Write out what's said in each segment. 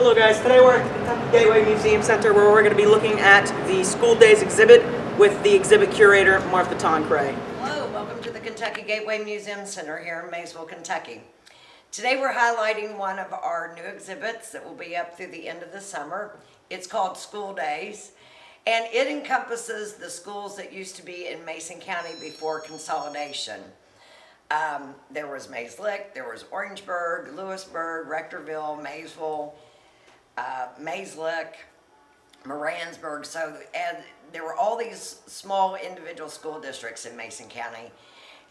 Hello guys, today we're at the Kentucky Gateway Museum Center where we're going to be looking at the School Days exhibit with the exhibit curator, Martha Toncray. Hello, welcome to the Kentucky Gateway Museum Center here in Maysville, Kentucky. Today we're highlighting one of our new exhibits that will be up through the end of the summer. It's called School Days, and it encompasses the schools that used to be in Mason County before consolidation. There was Maysville, there was Orangeburg, Lewisburg, Rectorville, Maysville, Mayslick, Moransburg. So there were all these small individual school districts in Mason County.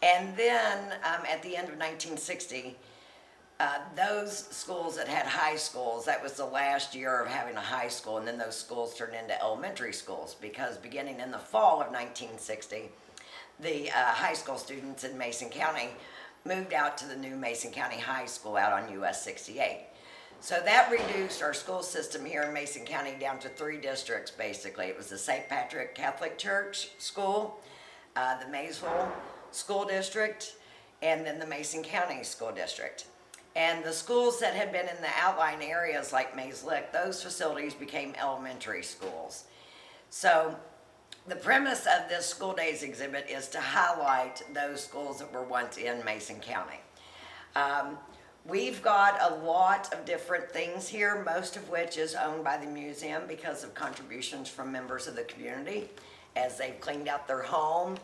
And then at the end of 1960, those schools that had high schools, that was the last year of having a high school, and then those schools turned into elementary schools because beginning in the fall of 1960, the high school students in Mason County moved out to the new Mason County High School out on US 68. So that reduced our school system here in Mason County down to 3 districts, basically. It was the St. Patrick Catholic Church School, the Maysville School District, and then the Mason County School District. And the schools that had been in the outlying areas like Mayslick, those facilities became elementary schools. So the premise of this School Days exhibit is to highlight those schools that were once in Mason County. We've got a lot of different things here, most of which is owned by the museum because of contributions from members of the community as they've cleaned out their home.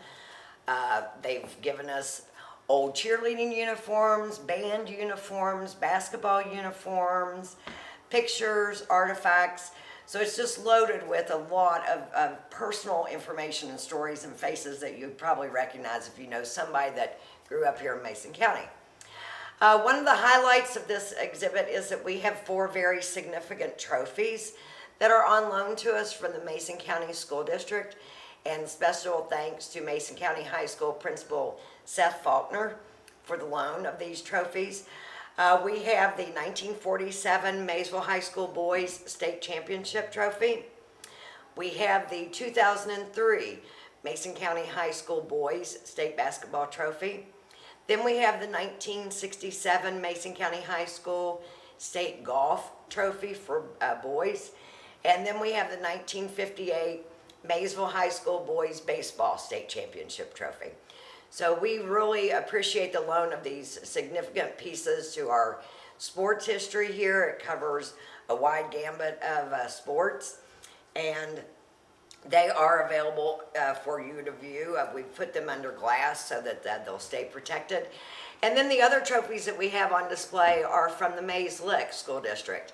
They've given us old cheerleading uniforms, band uniforms, basketball uniforms, pictures, artifacts. So it's just loaded with a lot of personal information and stories and faces that you'd probably recognize if you know somebody that grew up here in Mason County. One of the highlights of this exhibit is that we have 4 very significant trophies that are on loan to us from the Mason County School District, and special thanks to Mason County High School Principal Seth Faulkner for the loan of these trophies. We have the 1947 Maysville High School Boys State Championship Trophy. We have the 2003 Mason County High School Boys State Basketball Trophy. Then we have the 1967 Mason County High School State Golf Trophy for boys. And then we have the 1958 Maysville High School Boys Baseball State Championship Trophy. So we really appreciate the loan of these significant pieces to our sports history here. It covers a wide gambit of sports, and they are available for you to view. We've put them under glass so that they'll stay protected. And then the other trophies that we have on display are from the Mayslick School District.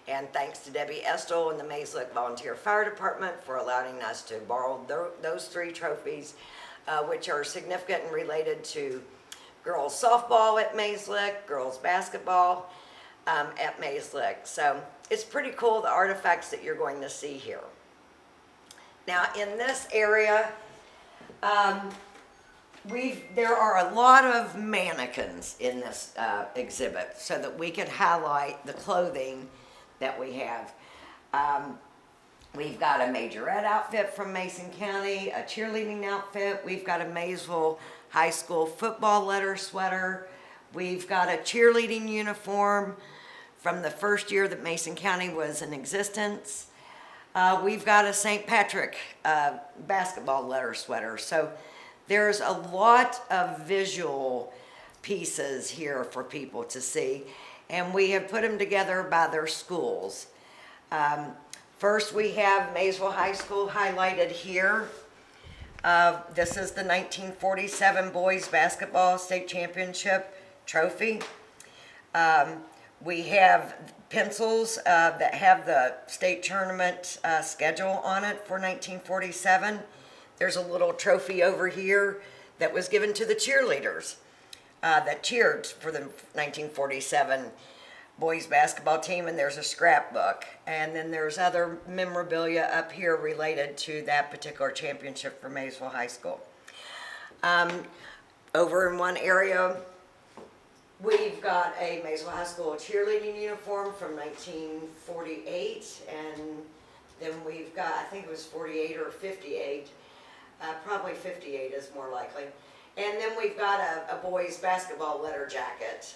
And thanks to Debbie Estel and the Mayslick Volunteer Fire Department for allowing us to borrow those 3 trophies, which are significant and related to girls softball at Mayslick, girls basketball at Mayslick. So it's pretty cool, the artifacts that you're going to see here. Now in this area, there are a lot of mannequins in this exhibit so that we can highlight the clothing that we have. We've got a majorette outfit from Mason County, a cheerleading outfit. We've got a Maysville High School football letter sweater. We've got a cheerleading uniform from the first year that Mason County was in existence. We've got a St. Patrick basketball letter sweater. So there's a lot of visual pieces here for people to see, and we have put them together by their schools. First, we have Maysville High School highlighted here. This is the 1947 Boys Basketball State Championship Trophy. We have pencils that have the state tournament schedule on it for 1947. There's a little trophy over here that was given to the cheerleaders that cheered for the 1947 boys basketball team, and there's a scrapbook. And then there's other memorabilia up here related to that particular championship for Maysville High School. Over in one area, we've got a Maysville High School cheerleading uniform from 1948, and then we've got, I think it was 48 or 58, probably 58 is more likely. And then we've got a boys basketball letter jacket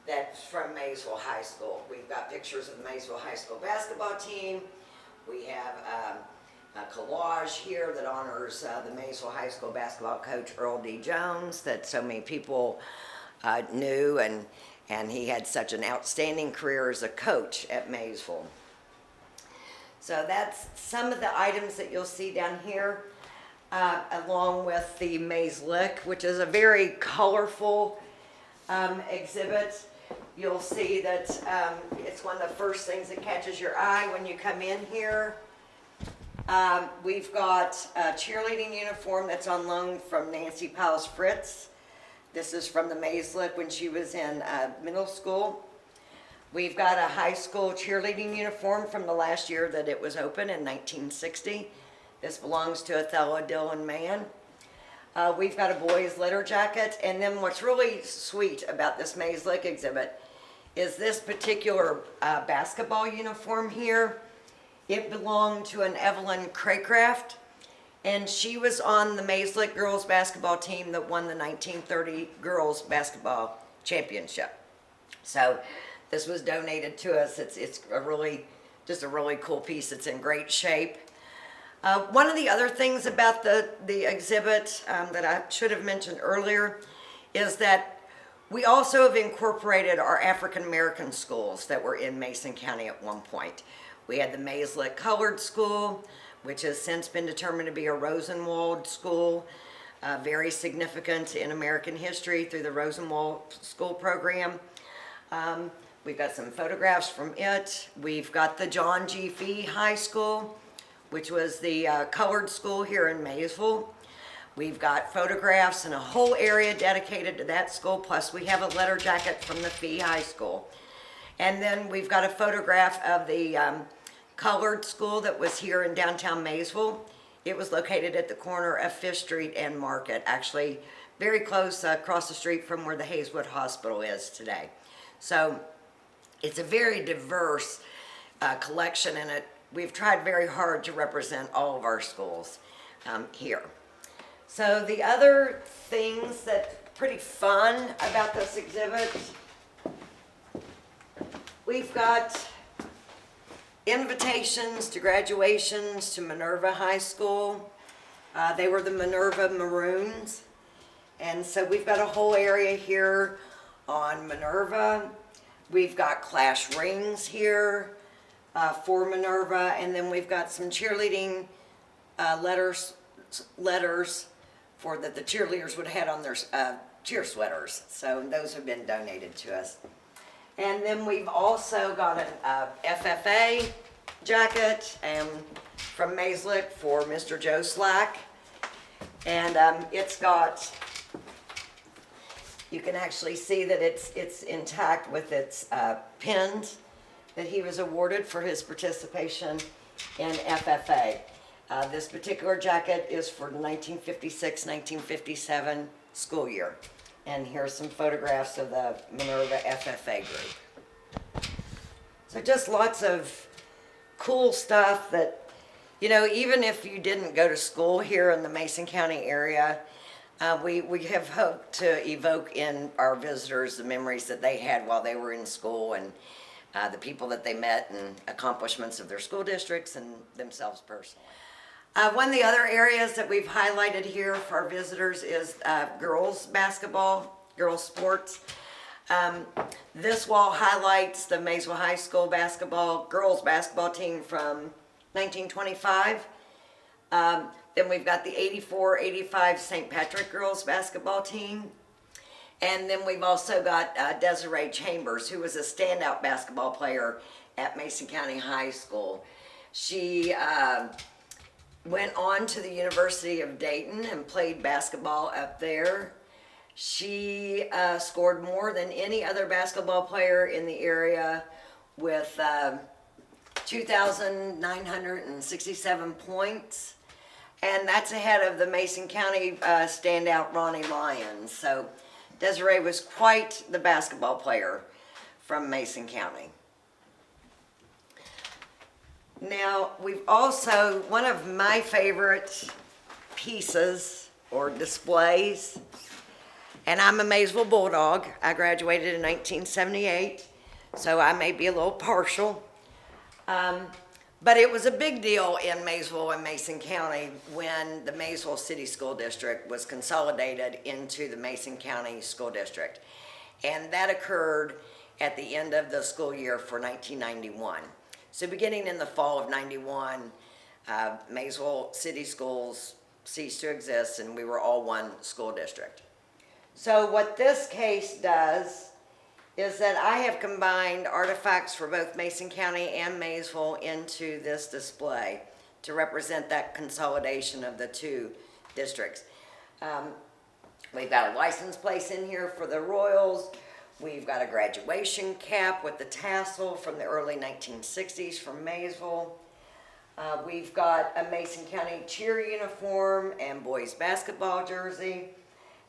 that's from Maysville High School. We've got pictures of the Maysville High School basketball team. We have a collage here that honors the Maysville High School basketball coach Earl D. Jones that so many people knew, and he had such an outstanding career as a coach at Maysville. So that's some of the items that you'll see down here, along with the Maze Lick, which is a very colorful exhibit. You'll see that it's one of the first things that catches your eye when you come in here. We've got a cheerleading uniform that's on loan from Nancy Powles Fritz. This is from the Maze Lick when she was in middle school. We've got a high school cheerleading uniform from the last year that it was open in 1960. This belongs to Othello Dillon Mann. We've got a boys' letter jacket, and then what's really sweet about this Maze Lick exhibit is this particular basketball uniform here. It belonged to an Evelyn Craycraft, and she was on the Maze Lick girls basketball team that won the 1930 girls basketball championship. So this was donated to us. It's just a really cool piece. It's in great shape. One of the other things about the exhibit that I should have mentioned earlier is that we also have incorporated our African American schools that were in Mason County at one point. We had the Maze Lick Colored School, which has since been determined to be a Rosenwald school, very significant in American history through the Rosenwald School program. We've got some photographs from it. We've got the John G. Fee High School, which was the colored school here in Maysville. We've got photographs and a whole area dedicated to that school, plus we have a letter jacket from the Fee High School. And then we've got a photograph of the colored school that was here in downtown Maysville. It was located at the corner of Fish Street and Market, actually very close across the street from where the Hayeswood Hospital is today. So it's a very diverse collection, and we've tried very hard to represent all of our schools here. So the other things that are pretty fun about this exhibit, we've got invitations to graduations to Minerva High School. They were the Minerva Maroons. And so we've got a whole area here on Minerva. We've got class rings here for Minerva. And then we've got some cheerleading letters for that the cheerleaders would have had on their cheer sweaters. So those have been donated to us. And then we've also got an FFA jacket from Maze Lick for Mr. Joe Slack. And it's got, you can actually see that it's intact with its pins that he was awarded for his participation in FFA. This particular jacket is for the 1956-1957 school year. And here's some photographs of the Minerva FFA group. So just lots of cool stuff that, you know, even if you didn't go to school here in the Mason County area, we have hoped to evoke in our visitors the memories that they had while they were in school, and the people that they met and accomplishments of their school districts and themselves personally. One of the other areas that we've highlighted here for our visitors is girls basketball, girls sports. This wall highlights the Maysville High School girls basketball team from 1925. Then we've got the 84-85 St. Patrick girls basketball team. And then we've also got Desiree Chambers, who was a standout basketball player at Mason County High School. She went on to the University of Dayton and played basketball up there. She scored more than any other basketball player in the area with 2,967 points. And that's ahead of the Mason County standout Ronnie Lyons. So Desiree was quite the basketball player from Mason County. Now, we've also, one of my favorite pieces or displays, And I'm a Maysville Bulldog. I graduated in 1978, so I may be a little partial. But it was a big deal in Maysville and Mason County when the Maysville City School District was consolidated into the Mason County School District. And that occurred at the end of the school year for 1991. So beginning in the fall of 91, Maysville City Schools ceased to exist and we were all one school district. So what this case does is that I have combined artifacts for both Mason County and Maysville into this display to represent that consolidation of the two districts. We've got a license plate in here for the Royals. We've got a graduation cap with the tassel from the early 1960s from Maysville. We've got a Mason County cheer uniform and boys basketball jersey,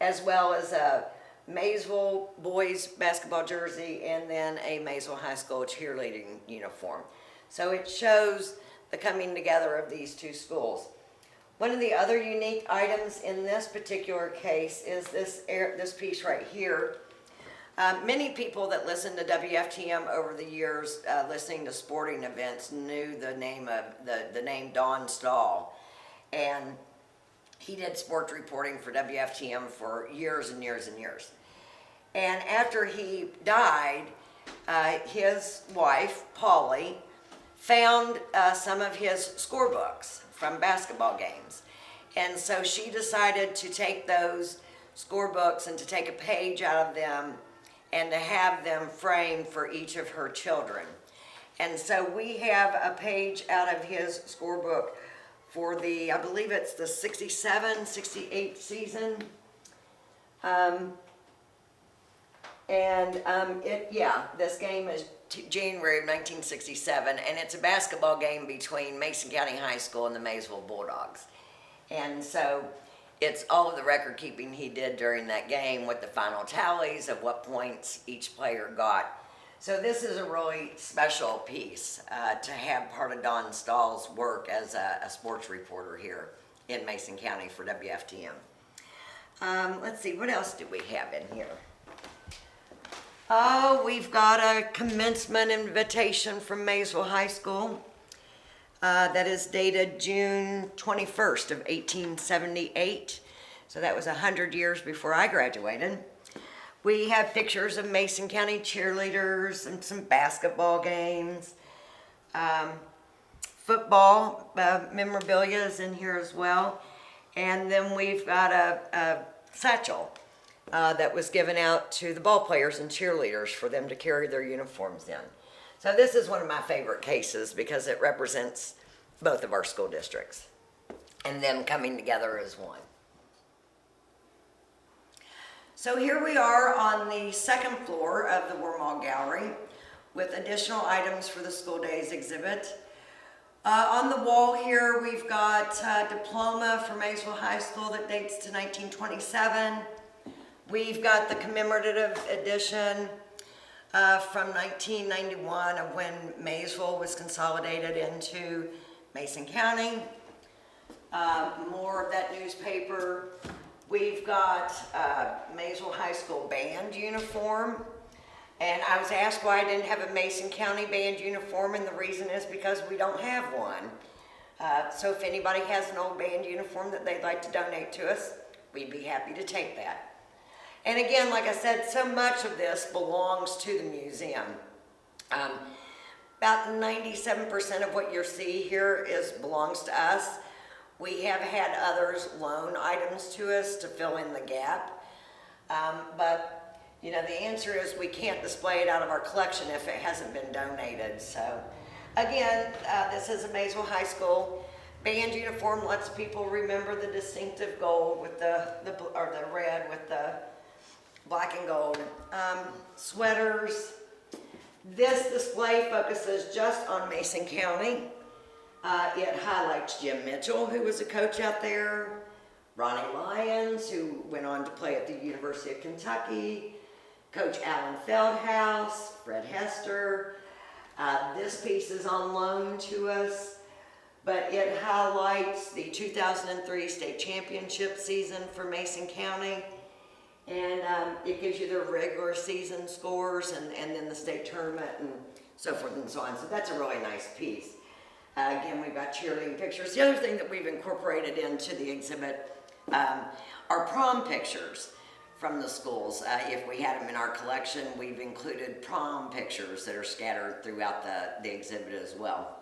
as well as a Maysville boys basketball jersey and then a Maysville High School cheerleading uniform. So it shows the coming together of these two schools. One of the other unique items in this particular case is this piece right here. Many people that listen to WFTM over the years, listening to sporting events, knew the name of the name Don Stahl, and he did sports reporting for WFTM for years and years and years. And after he died, his wife, Polly, found some of his scorebooks from basketball games. And so she decided to take those scorebooks and to take a page out of them and to have them framed for each of her children. And so we have a page out of his scorebook for the, I believe it's the 67, 68 season. This game is January of 1967, and it's a basketball game between Mason County High School and the Maysville Bulldogs. And so it's all of the record keeping he did during that game with the final tallies of what points each player got. So this is a really special piece to have part of Don Stahl's work as a sports reporter here in Mason County for WFTM. Let's see, what else do we have in here? Oh, we've got a commencement invitation from Maysville High School that is dated June 21st of 1878. So that was 100 years before I graduated. We have pictures of Mason County cheerleaders and some basketball games. Football memorabilia is in here as well. And then we've got a satchel that was given out to the ball players and cheerleaders for them to carry their uniforms in. So this is one of my favorite cases because it represents both of our school districts and them coming together as one. So here we are on the second floor of the Wormall Gallery with additional items for the school days exhibit. On the wall here we've got a diploma for Maysville High School that dates to 1927. We've got the commemorative edition from 1991 of when Maysville was consolidated into Mason County. More of that newspaper. We've got Maysville High School band uniform. And I was asked why I didn't have a Mason County band uniform, and the reason is because we don't have one. So if anybody has an old band uniform that they'd like to donate to us, we'd be happy to take that. And again, like I said, so much of this belongs to the museum. About 97% of what you see here belongs to us. We have had others loan items to us to fill in the gap. But you know, the answer is we can't display it out of our collection if it hasn't been donated. So again, this is a Maysville High School band uniform. Lets people remember the distinctive gold with the red with the black and gold. Sweaters. This display focuses just on Mason County. It highlights Jim Mitchell, who was a coach out there, Ronnie Lyons, who went on to play at the University of Kentucky, Coach Alan Feldhouse, Fred Hester. This piece is on loan to us, but it highlights the 2003 state championship season for Mason County And it gives you their regular season scores and then the state tournament and so forth and so on. So that's a really nice piece. Again, we've got cheerleading pictures. The other thing that we've incorporated into the exhibit are prom pictures from the schools. If we had them in our collection, we've included prom pictures that are scattered throughout the exhibit as well.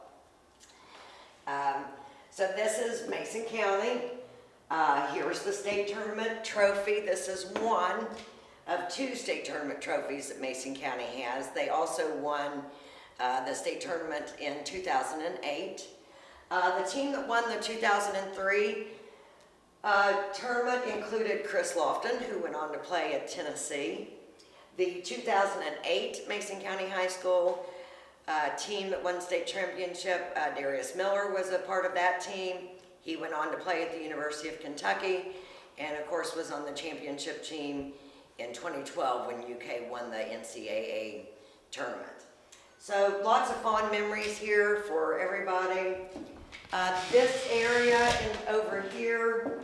So this is Mason County. Here's the state tournament trophy. This is one of 2 state tournament trophies that Mason County has. They also won the state tournament in 2008. The team that won the 2003 tournament included Chris Lofton, who went on to play at Tennessee. The 2008 Mason County High School team that won state championship, Darius Miller was a part of that team. He went on to play at the University of Kentucky and of course was on the championship team in 2012 when UK won the NCAA tournament. So lots of fond memories here for everybody. This area and over here,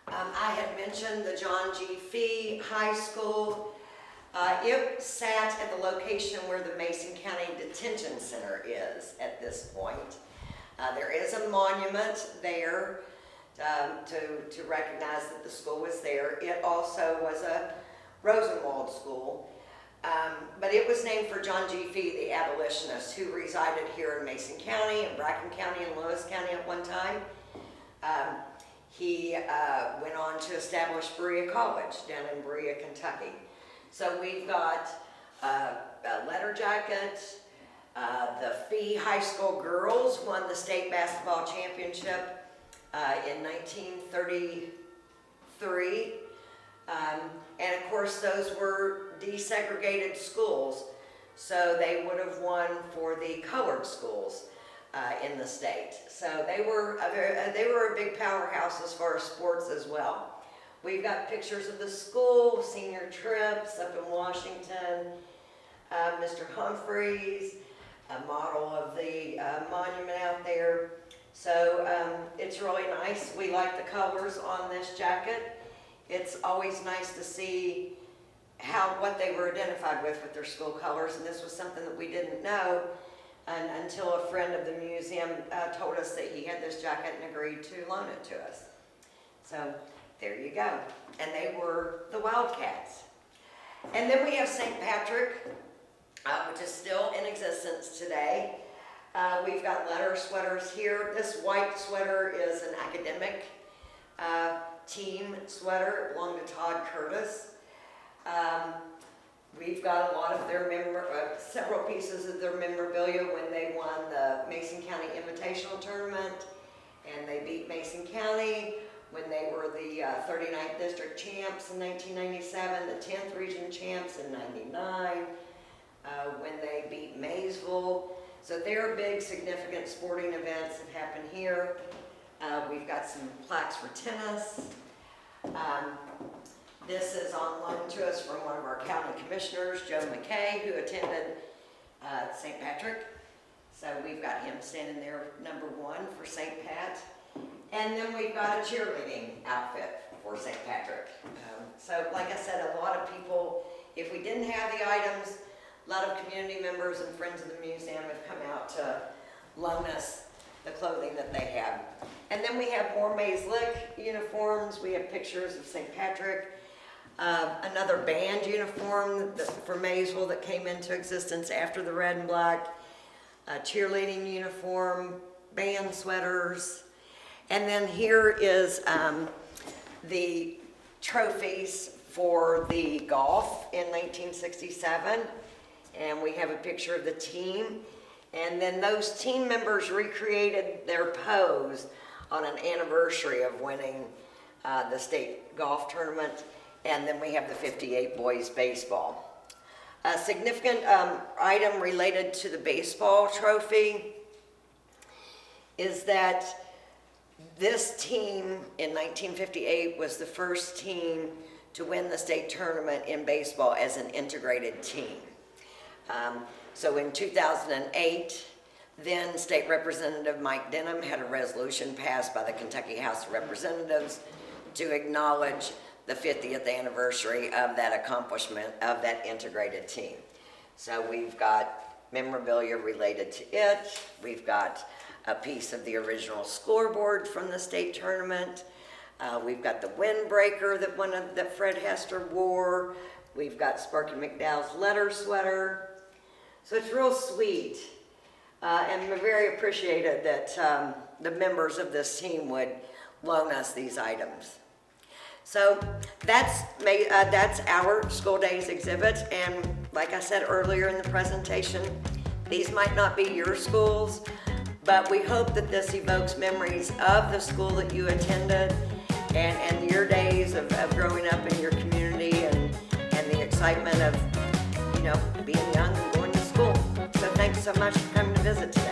I had mentioned the John G. Fee High School. It sat at the location where the Mason County Detention Center is at this point. There is a monument there to recognize that the school was there. It also was a Rosenwald school, but it was named for John G. Fee, the abolitionist who resided here in Mason County and Bracken County and Lewis County at one time. He went on to establish Berea College down in Berea, Kentucky. So we've got a letter jacket. The Fee High School girls won the state basketball championship in 1933. And of course those were desegregated schools, so they would have won for the colored schools in the state. So they were a big powerhouse as far as sports as well. We've got pictures of the school, senior trips up in Washington, Mr. Humphreys, a model of the monument out there. So it's really nice. We like the colors on this jacket. It's always nice to see what they were identified with their school colors, and this was something that we didn't know until a friend of the museum told us that he had this jacket and agreed to loan it to us. So there you go. And they were the Wildcats. And then we have St. Patrick, which is still in existence today. We've got letter sweaters here. This white sweater is an academic team sweater. It belonged to Todd Curtis. We've got a lot of their several pieces of their memorabilia when they won the Mason County Invitational Tournament, and they beat Mason County when they were the 39th District Champs in 1997, the 10th Region Champs in 99, when they beat Maysville. So there are big, significant sporting events that happen here. We've got some plaques for tennis. This is on loan to us from one of our county commissioners, Joe McKay, who attended St. Patrick. So we've got him standing there, number 1 for St. Pat. And then we've got a cheerleading outfit for St. Patrick. So like I said, a lot of people, if we didn't have the items, a lot of community members and friends of the museum have come out to loan us the clothing that they have. And then we have more Maysville uniforms. We have pictures of St. Patrick. Another band uniform for Maysville that came into existence after the red and black. A cheerleading uniform, band sweaters. And then here is the trophies for the golf in 1967. And we have a picture of the team. And then those team members recreated their pose on an anniversary of winning the state golf tournament. And then we have the 58 boys baseball. A significant item related to the baseball trophy is that this team in 1958 was the first team to win the state tournament in baseball as an integrated team. So in 2008, then State Representative Mike Denham had a resolution passed by the Kentucky House of Representatives to acknowledge the 50th anniversary of that accomplishment of that integrated team. So we've got memorabilia related to it. We've got a piece of the original scoreboard from the state tournament. We've got the windbreaker that Fred Hester wore. We've got Sparky McDowell's letter sweater. So it's real sweet. And we're very appreciated that the members of this team would loan us these items. So that's our school days exhibit. And like I said earlier in the presentation, these might not be your schools, but we hope that this evokes memories of the school that you attended and your days of growing up in your community and the excitement of, being young and going to school. So thanks so much for coming to visit today.